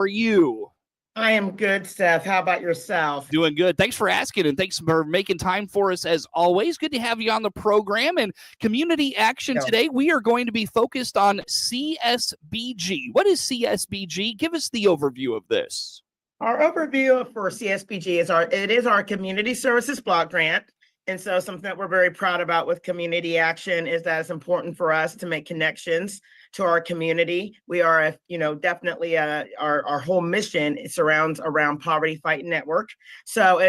are you? I am good, Seth. How about yourself? Doing good. Thanks for asking, and thanks for making time for us as always. Good to have you on the program. And community action today, we are going to be focused on CSBG. What is CSBG? Give us the overview of this. Our overview for CSBG is our community services block grant. And so something that we're very proud about with community action is that it's important for us to make connections to our community. We are, definitely our whole mission surrounds around Poverty Fighting Network. So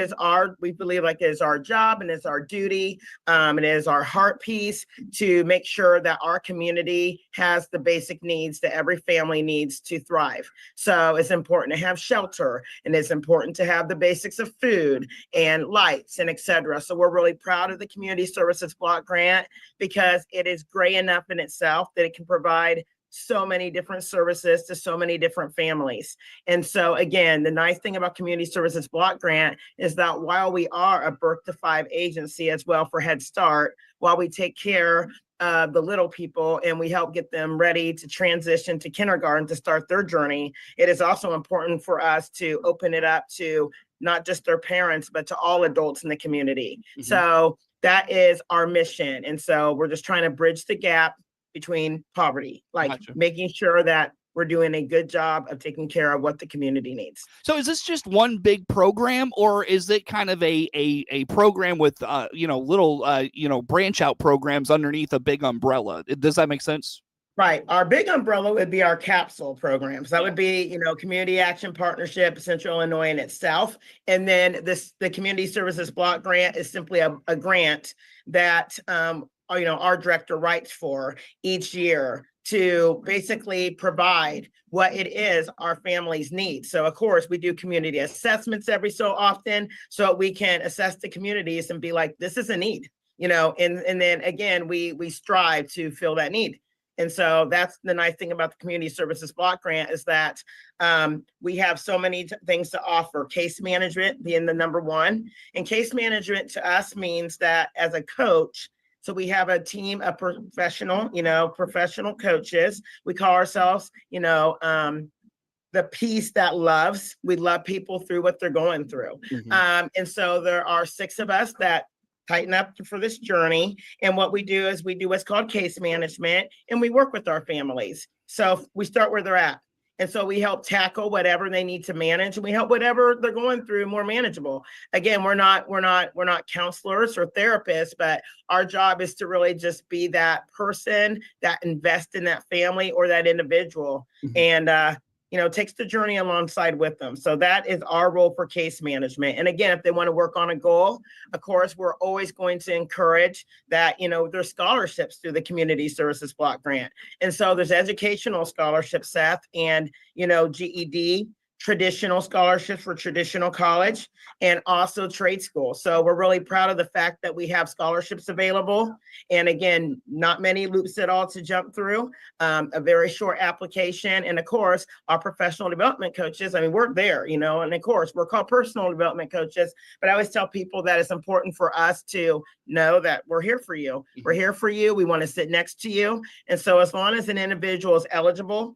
we believe like it is our job and it's our duty. It is our heart piece to make sure that our community has the basic needs that every family needs to thrive. So it's important to have shelter, and it's important to have the basics of food and lights and etc. So we're really proud of the community services block grant because it is gray enough in itself that it can provide so many different services to so many different families. And so again, the nice thing about community services block grant is that while we are a birth to 5 agency as well for Head Start, while we take care of the little people and we help get them ready to transition to kindergarten to start their journey, it is also important for us to open it up to not just their parents, but to all adults in the community. Mm-hmm. So that is our mission. And so we're just trying to bridge the gap between poverty, like making sure that we're doing a good job of taking care of what the community needs. So is this just one big program, or is it kind of a program with, little branch out programs underneath a big umbrella? Does that make sense? Right. Our big umbrella would be our capsule programs. That would be, Community Action Partnership, Central Illinois in itself. And then the Community Services Block Grant is simply a grant that, our director writes for each year to basically provide what it is our families need. So of course we do community assessments every so often so we can assess the communities and be like, this is a need, and then again, we strive to fill that need. And so that's the nice thing about the Community Services Block Grant is that we have so many things to offer. Case management being the number one. And case management to us means that as a coach, so we have a team of professional coaches. We call ourselves, the piece that loves. We love people through what they're going through. Mm-hmm. And so there are 6 of us that tighten up for this journey. And what we do is we do what's called case management, and we work with our families. So we start where they're at. And so we help tackle whatever they need to manage, and we help whatever they're going through more manageable. Again, we're not counselors or therapists, but our job is to really just be that person that invests in that family or that individual. Mm-hmm. And takes the journey alongside with them. So that is our role for case management. And again, if they want to work on a goal, of course, we're always going to encourage that, there's scholarships through the Community Services Block Grant. And so there's educational scholarships, Seth, and, GED, traditional scholarships for traditional college, and also trade school. So we're really proud of the fact that we have scholarships available. And again, not many loops at all to jump through, a very short application. And of course, our professional development coaches, we're there, and of course, we're called personal development coaches, but I always tell people that it's important for us to know that we're here for you. We're here for you. We want to sit next to you. And so as long as an individual is eligible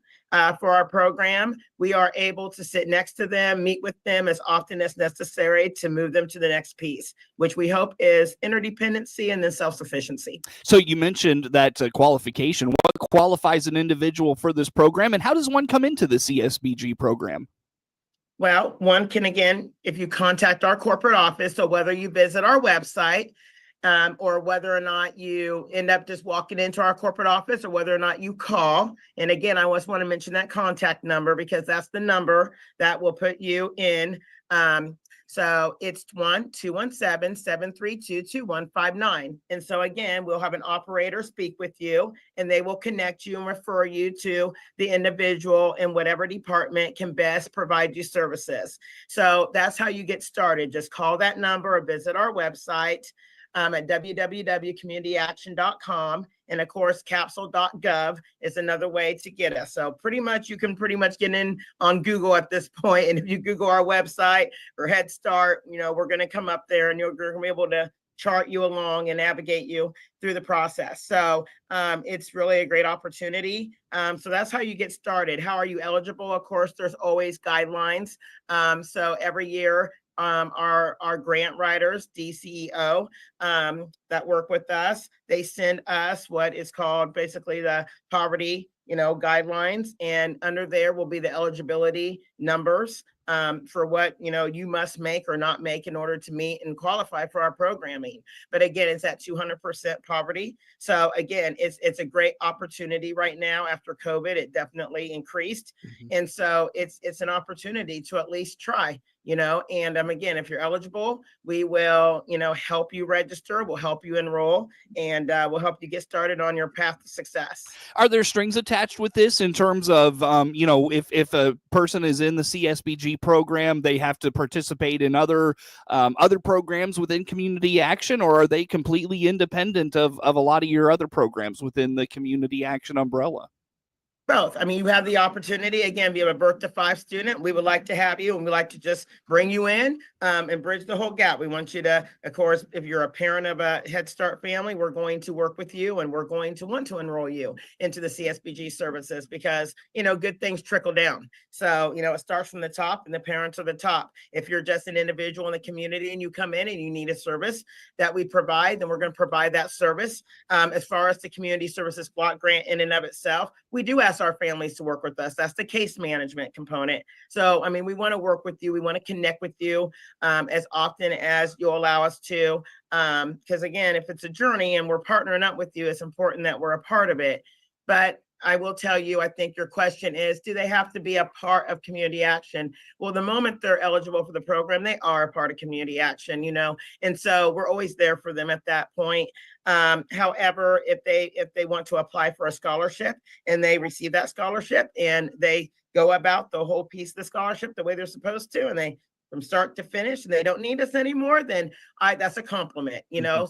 for our program, we are able to sit next to them, meet with them as often as necessary to move them to the next piece, which we hope is interdependency and then self-sufficiency. So you mentioned that qualification. What qualifies an individual for this program, and how does one come into the CSBG program? Well, one can, again, if you contact our corporate office, so whether you visit our website, or whether or not you end up just walking into our corporate office, or whether or not you call. And again, I always want to mention that contact number because that's the number that will put you in. So it's 1-217-732-2159. And so again, we'll have an operator speak with you, and they will connect you and refer you to the individual in whatever department can best provide you services. So that's how you get started. Just call that number or visit our website at www.communityaction.com. And of course, capsule.gov is another way to get us. So you can pretty much get in on Google at this point. And if you Google our website or Head Start, we're going to come up there, and you're going to be able to chart you along and navigate you through the process. So it's really a great opportunity. So that's how you get started. How are you eligible? Of course, there's always guidelines. So every year, our grant writers, DCEO, that work with us, they send us what is called basically the poverty, guidelines. And under there will be the eligibility numbers for what, you must make or not make in order to meet and qualify for our programming. But again, it's at 200% poverty. So again, it's a great opportunity right now after COVID. It definitely increased. And so it's an opportunity to at least try, and again, if you're eligible, we will, help you register, we'll help you enroll, and we'll help you get started on your path to success. Are there strings attached with this in terms of, if a person is in the CSBG program, they have to participate in other programs within community action, or are they completely independent of a lot of your other programs within the community action umbrella? Both. You have the opportunity. Again, if you have a birth to 5 student, we would like to have you, and we like to just bring you in and bridge the whole gap. We want you to, of course, if you're a parent of a Head Start family, we're going to work with you, and we're going to want to enroll you into the CSBG services because, good things trickle down. So, it starts from the top, and the parents are the top. If you're just an individual in the community and you come in and you need a service that we provide, then we're going to provide that service. As far as the community services block grant in and of itself, we do ask our families to work with us. That's the case management component. So, we want to work with you. We want to connect with you as often as you'll allow us to. Because again, if it's a journey and we're partnering up with you, it's important that we're a part of it. But I will tell you, I think your question is, do they have to be a part of community action? Well, the moment they're eligible for the program, they are a part of community action, and so we're always there for them at that point. However, if they want to apply for a scholarship and they receive that scholarship and they go about the whole piece of the scholarship the way they're supposed to, and they from start to finish and they don't need us anymore, then that's a compliment,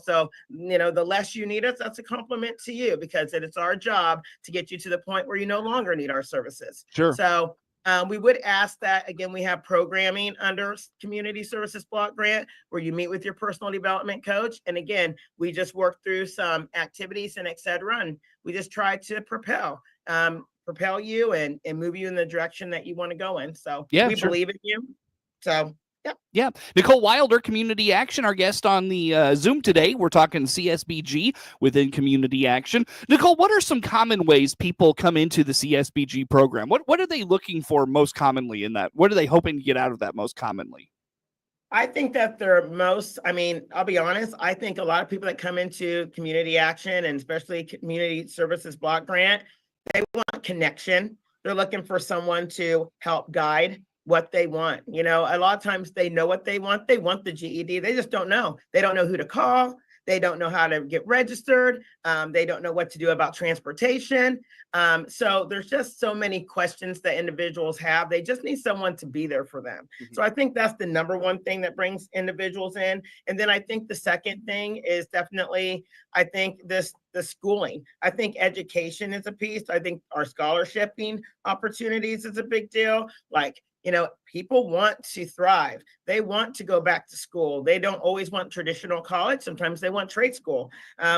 So, the less you need us, that's a compliment to you, because it's our job to get you to the point where you no longer need our services. Sure. So we would ask that, again, we have programming under Community Services Block Grant where you meet with your personal development coach. And again, we just work through some activities and et cetera. And we just try to propel you and move you in the direction that you want to go in. So we believe in you. So, yeah. Nicole Wilder, Community Action, our guest on the Zoom today. We're talking CSBG within Community Action. Nicole, what are some common ways people come into the CSBG program? What are they looking for most commonly in that? What are they hoping to get out of that most commonly? I think that I'll be honest, I think a lot of people that come into Community Action, and especially Community Services Block Grant, they want connection. They're looking for someone to help guide what they want. A lot of times they know what they want. They want the GED. They just don't know. They don't know who to call. They don't know how to get registered. They don't know what to do about transportation. So there's just so many questions that individuals have. They just need someone to be there for them. So I think that's the number one thing that brings individuals in. And then I think the second thing is definitely, the schooling. I think education is a piece. I think our scholarshiping opportunities is a big deal. People want to thrive. They want to go back to school. They don't always want traditional college. Sometimes they want trade school,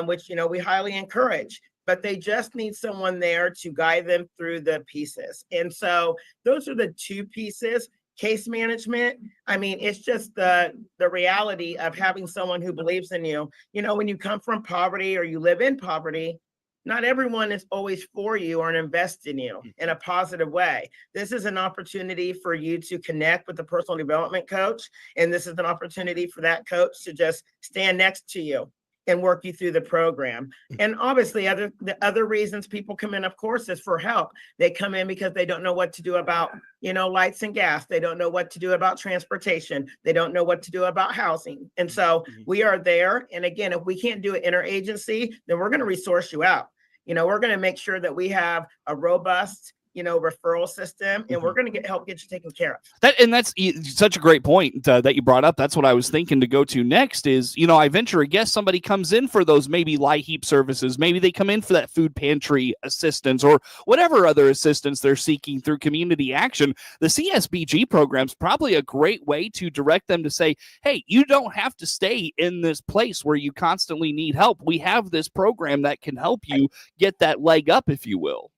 which, we highly encourage, but they just need someone there to guide them through the pieces. And so those are the two pieces. Case management, it's just the reality of having someone who believes in you. When you come from poverty or you live in poverty, not everyone is always for you or invest in you in a positive way. This is an opportunity for you to connect with the personal development coach. And this is an opportunity for that coach to just stand next to you and work you through the program. And obviously the other reasons people come in, of course, is for help. They come in because they don't know what to do about, lights and gas. They don't know what to do about transportation. They don't know what to do about housing. And so we are there. And again, if we can't do it interagency, then we're going to resource you out. We're going to make sure that we have a robust, referral system, and we're going to help get you taken care of. That's such a great point that you brought up. That's what I was thinking to go to next is, I venture a guess somebody comes in for those maybe lie heap services. Maybe they come in for that food pantry assistance or whatever other assistance they're seeking through community action. The CSBG program's probably a great way to direct them to say, hey, you don't have to stay in this place where you constantly need help. We have this program that can help you get that leg up, if you will.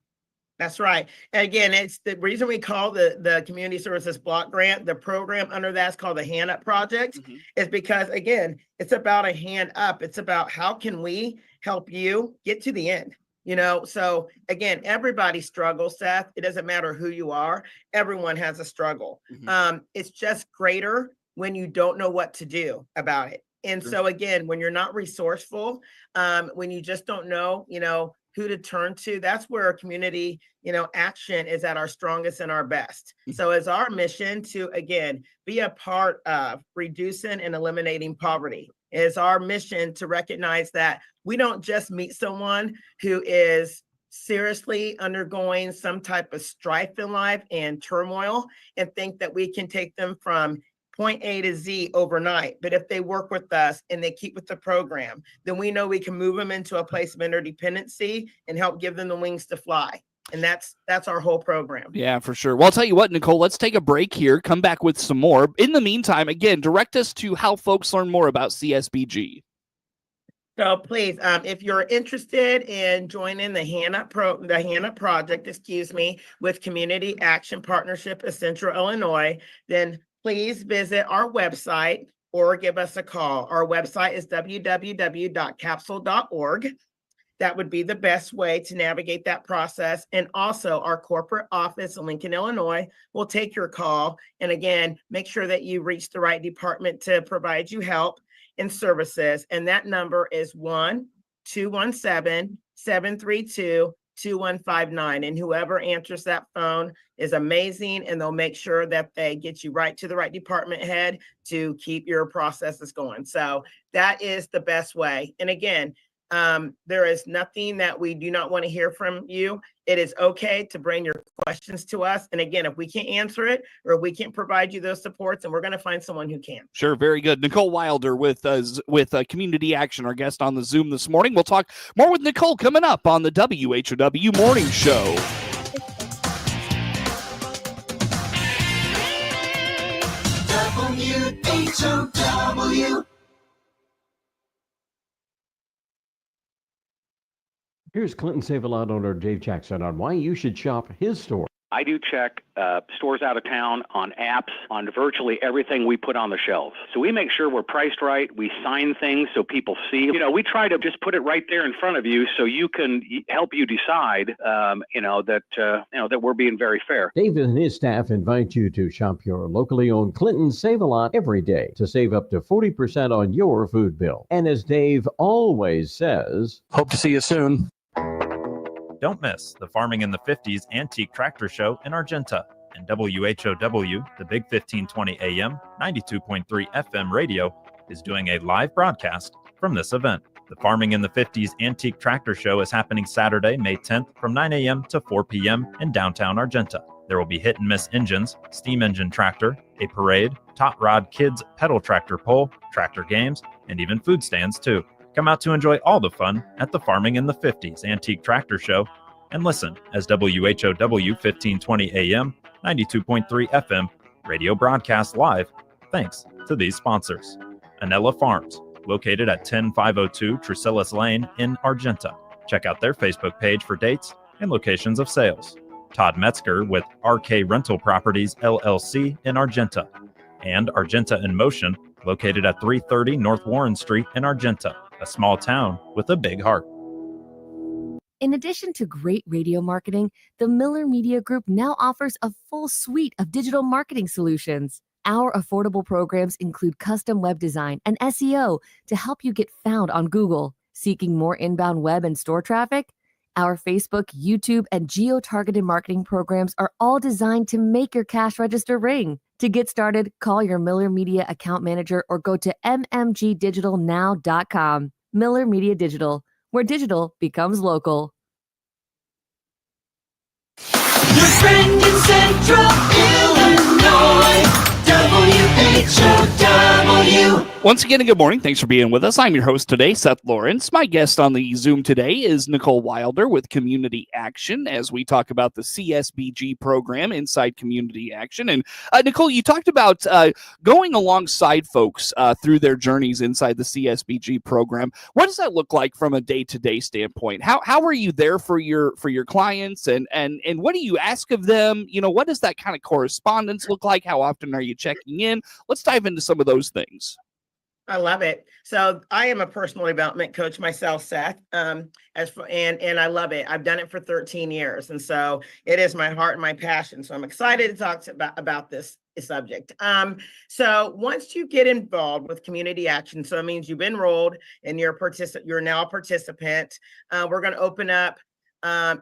That's right. And again, it's the reason we call the Community Services Block Grant, the program under that's called the Hand Up Project, is because, again, it's about a hand up. It's about how can we help you get to the end? So again, everybody struggles, Seth. It doesn't matter who you are. Everyone has a struggle. It's just greater when you don't know what to do about it. And so again, when you're not resourceful, when you just don't know, who to turn to, that's where community, action is at our strongest and our best. So it's our mission to, again, be a part of reducing and eliminating poverty. It's our mission to recognize that we don't just meet someone who is seriously undergoing some type of strife in life and turmoil and think that we can take them from point A to Z overnight. But if they work with us and they keep with the program, then we know we can move them into a place of interdependency and help give them the wings to fly. And that's our whole program. Yeah, for sure. Well, I'll tell you what, Nicole, let's take a break here, come back with some more. In the meantime, again, direct us to how folks learn more about CSBG. So please, if you're interested in joining the Hand Up Project, with Community Action Partnership of Central Illinois, then please visit our website or give us a call. Our website is www.capsule.org. That would be the best way to navigate that process. And also our corporate office in Lincoln, Illinois will take your call. And again, make sure that you reach the right department to provide you help and services. And that number is 1-217-732-2159. And whoever answers that phone is amazing. And they'll make sure that they get you right to the right department head to keep your processes going. So that is the best way. And again, there is nothing that we do not want to hear from you. It is okay to bring your questions to us. And again, if we can't answer it or if we can't provide you those supports, and we're going to find someone who can. Sure. Very good. Nicole Wilder with Community Action, our guest on the Zoom this morning. We'll talk more with Nicole coming up on the WHOW Morning Show. WHOW. Here's Clinton Save-A-Lot owner Dave Jackson on why you should shop his store. I do check stores out of town on apps, on virtually everything we put on the shelves. So we make sure we're priced right. We sign things so people see. We try to just put it right there in front of you so you can help you decide, that we're being very fair. Dave and his staff invite you to shop your locally owned Clinton Save-A-Lot every day to save up to 40% on your food bill. And as Dave always says, hope to see you soon. Don't miss the Farming in the 50s Antique Tractor Show in Argenta. And WHOW, the Big 1520 AM, 92.3 FM radio, is doing a live broadcast from this event. The Farming in the 50s Antique Tractor Show is happening Saturday, May 10th from 9 a.m. to 4 p.m. in downtown Argenta. There will be hit and miss engines, steam engine tractor, a parade, Tot Rod Kids pedal tractor pull, tractor games, and even food stands too. Come out to enjoy all the fun at the Farming in the 50s Antique Tractor Show and listen as WHOW 1520 AM, 92.3 FM radio broadcast live thanks to these sponsors. Anella Farms, located at 10502 Trucillas Lane in Argenta. Check out their Facebook page for dates and locations of sales. Todd Metzger with RK Rental Properties LLC in Argenta. And Argenta in Motion, located at 330 North Warren Street in Argenta. A small town with a big heart. In addition to great radio marketing, the Miller Media Group now offers a full suite of digital marketing solutions. Our affordable programs include custom web design and SEO to help you get found on Google. Seeking more inbound web and store traffic? Our Facebook, YouTube, and geo-targeted marketing programs are all designed to make your cash register ring. To get started, call your Miller Media account manager or go to mmgdigitalnow.com. Miller Media Digital, where digital becomes local. Your friend in Central Illinois, WHOW. Once again, good morning. Thanks for being with us. I'm your host today, Seth Lawrence. My guest on the Zoom today is Nicole Wilder with Community Action as we talk about the CSBG program inside Community Action. And Nicole, you talked about going alongside folks through their journeys inside the CSBG program. What does that look like from a day-to-day standpoint? How are you there for your clients, and what do you ask of them? You know, what does that kind of correspondence look like? How often are you checking in? Let's dive into some of those things. I love it. So I am a personal development coach myself, Seth, and I love it. I've done it for 13 years. And so it is my heart and my passion. So I'm excited to talk about this subject. So once you get involved with Community Action, so it means you've enrolled and you're now a participant. We're going to open up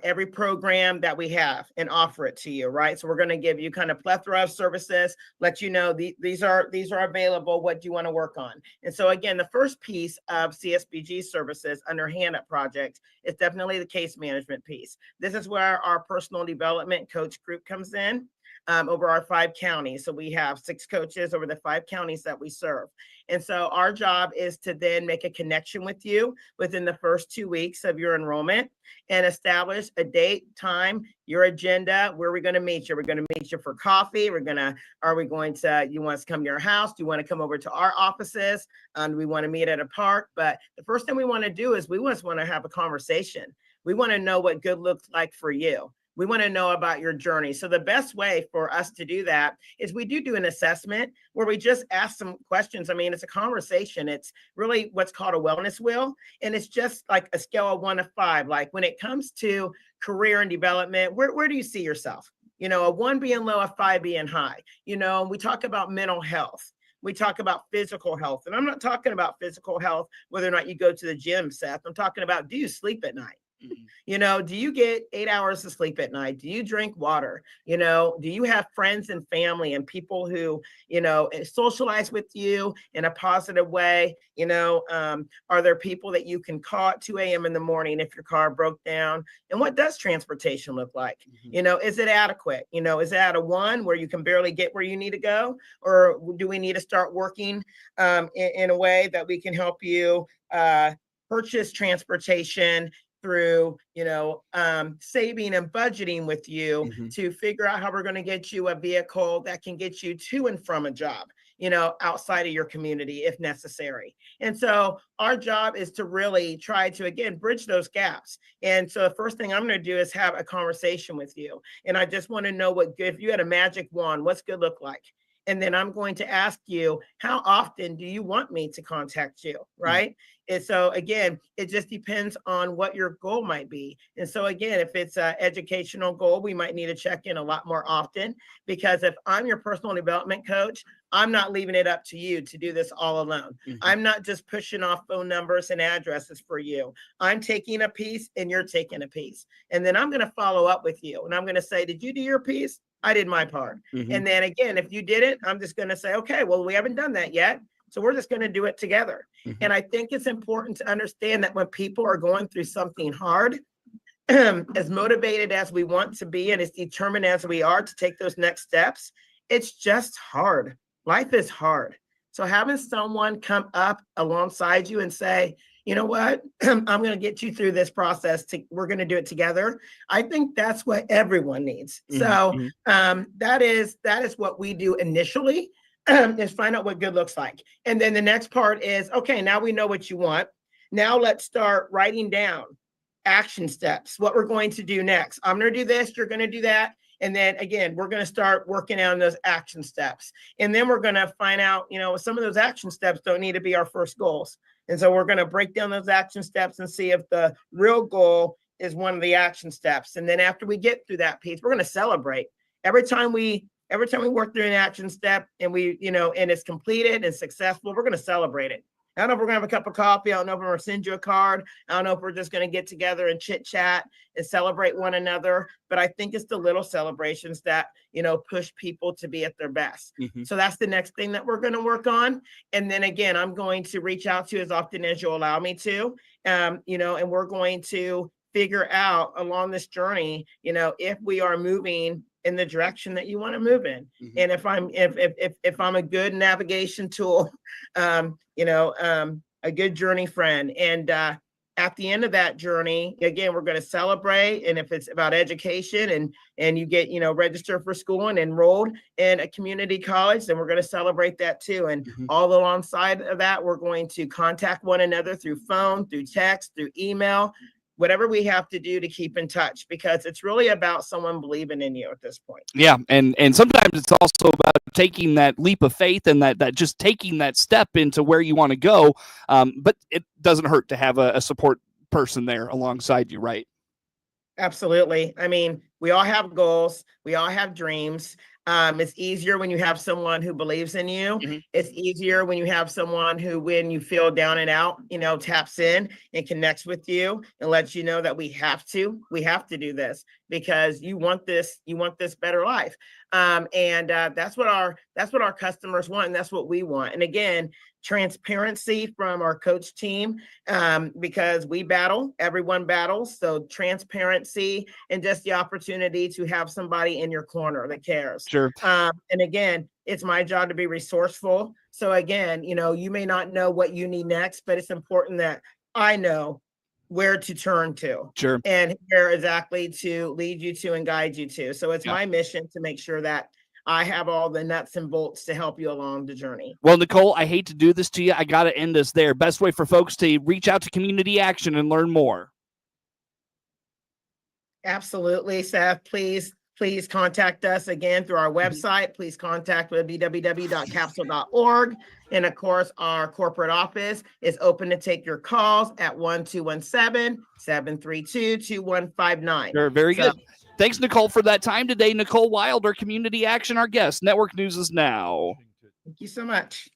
every program that we have and offer it to you, right? So we're going to give you kind of plethora of services, let you know these are available. What do you want to work on? And so again, the first piece of CSBG services under Hand Up Project is definitely the case management piece. This is where our personal development coach group comes in. Over our 5 counties. So we have 6 coaches over the 5 counties that we serve. And so our job is to then make a connection with you within the first 2 weeks of your enrollment and establish a date, time, your agenda, where we're going to meet you. We're going to meet you for coffee. You want us to come to your house? Do you want to come over to our offices? Do we want to meet at a park? But the first thing we want to do is we just want to have a conversation. We want to know what good looks like for you. We want to know about your journey. So the best way for us to do that is we do an assessment where we just ask some questions. I mean, it's a conversation. It's really what's called a wellness wheel. And it's just like a scale of 1 to 5. Like when it comes to career and development, where do you see yourself? You know, a 1 being low, a 5 being high. You know, we talk about mental health. We talk about physical health. And I'm not talking about physical health, whether or not you go to the gym, Seth. I'm talking about, do you sleep at night? You know, do you get 8 hours of sleep at night? Do you drink water? You know, do you have friends and family and people who, you know, socialize with you in a positive way? You know, are there people that you can call at 2 a.m. in the morning if your car broke down? And what does transportation look like? You know, is it adequate? You know, is it at a 1 where you can barely get where you need to go? Or do we need to start working in a way that we can help you purchase transportation through, you know, saving and budgeting with you to figure out how we're going to get you a vehicle that can get you to and from a job, you know, outside of your community if necessary. And so our job is to really try to, again, bridge those gaps. And so the first thing I'm going to do is have a conversation with you. And I just want to know what good, if you had a magic wand, what's good look like? And then I'm going to ask you, how often do you want me to contact you, right? And so again, it just depends on what your goal might be. And so again, if it's an educational goal, we might need to check in a lot more often, because if I'm your personal development coach, I'm not leaving it up to you to do this all alone. I'm not just pushing off phone numbers and addresses for you. I'm taking a piece and you're taking a piece. And then I'm going to follow up with you. And I'm going to say, did you do your piece? I did my part. And then again, if you did it, I'm just going to say, okay, well, we haven't done that yet. So we're just going to do it together. And I think it's important to understand that when people are going through something hard, as motivated as we want to be and as determined as we are to take those next steps, it's just hard. Life is hard. So having someone come up alongside you and say, you know what, I'm going to get you through this process. We're going to do it together. I think that's what everyone needs. So that is what we do initially, is find out what good looks like. And then the next part is, okay, now we know what you want. Now let's start writing down action steps, what we're going to do next. I'm going to do this, you're going to do that. And then again, we're going to start working on those action steps. And then we're going to find out, you know, some of those action steps don't need to be our first goals. And so we're going to break down those action steps and see if the real goal is one of the action steps. And then after we get through that piece, we're going to celebrate. Every time we work through an action step and we, you know, and it's completed and successful, we're going to celebrate it. I don't know if we're going to have a cup of coffee. I don't know if we're going to send you a card. I don't know if we're just going to get together and chit chat and celebrate one another. But I think it's the little celebrations that, you know, push people to be at their best. So that's the next thing that we're going to work on. And then again, I'm going to reach out to you as often as you'll allow me to, you know, and we're going to figure out along this journey, if we are moving in the direction that you want to move in. Mhm. And if I'm a good navigation tool, a good journey friend. And at the end of that journey, again, we're going to celebrate. And if it's about education and you get, register for school and enrolled in a community college, then we're going to celebrate that too. And Mhm. all alongside of that, we're going to contact one another through phone, through text, through email, whatever we have to do to keep in touch, because it's really about someone believing in you at this point. Yeah, and sometimes it's also about taking that leap of faith and that just taking that step into where you want to go. But it doesn't hurt to have a support person there alongside you, right? Absolutely. I mean, we all have goals. We all have dreams. It's easier when you have someone who believes in you. Mhm. It's easier when you have someone who, when you feel down and out, taps in and connects with you and lets you know that we have to do this because you want this better life. That's what our customers want. And that's what we want. And again, transparency from our coach team, because everyone battles. So transparency and just the opportunity to have somebody in your corner that cares. Sure. And again, it's my job to be resourceful. So again, you may not know what you need next, but it's important that I know where to turn to. Sure. And where exactly to lead you to and guide you to. So it's Yeah. my mission to make sure that I have all the nuts and bolts to help you along the journey. Well, Nicole, I hate to do this to you. I got to end us there. Best way for folks to reach out to Community Action and learn more. Absolutely, Seth. Please contact us again through our website. Please contact www.capsule.org. And of course, our corporate office is open to take your calls at 1-217-732-2159. Sure, very good. Thanks, Nicole, for that time today. Nicole Wilder, Community Action, our guest. Network News is now. Thank you so much.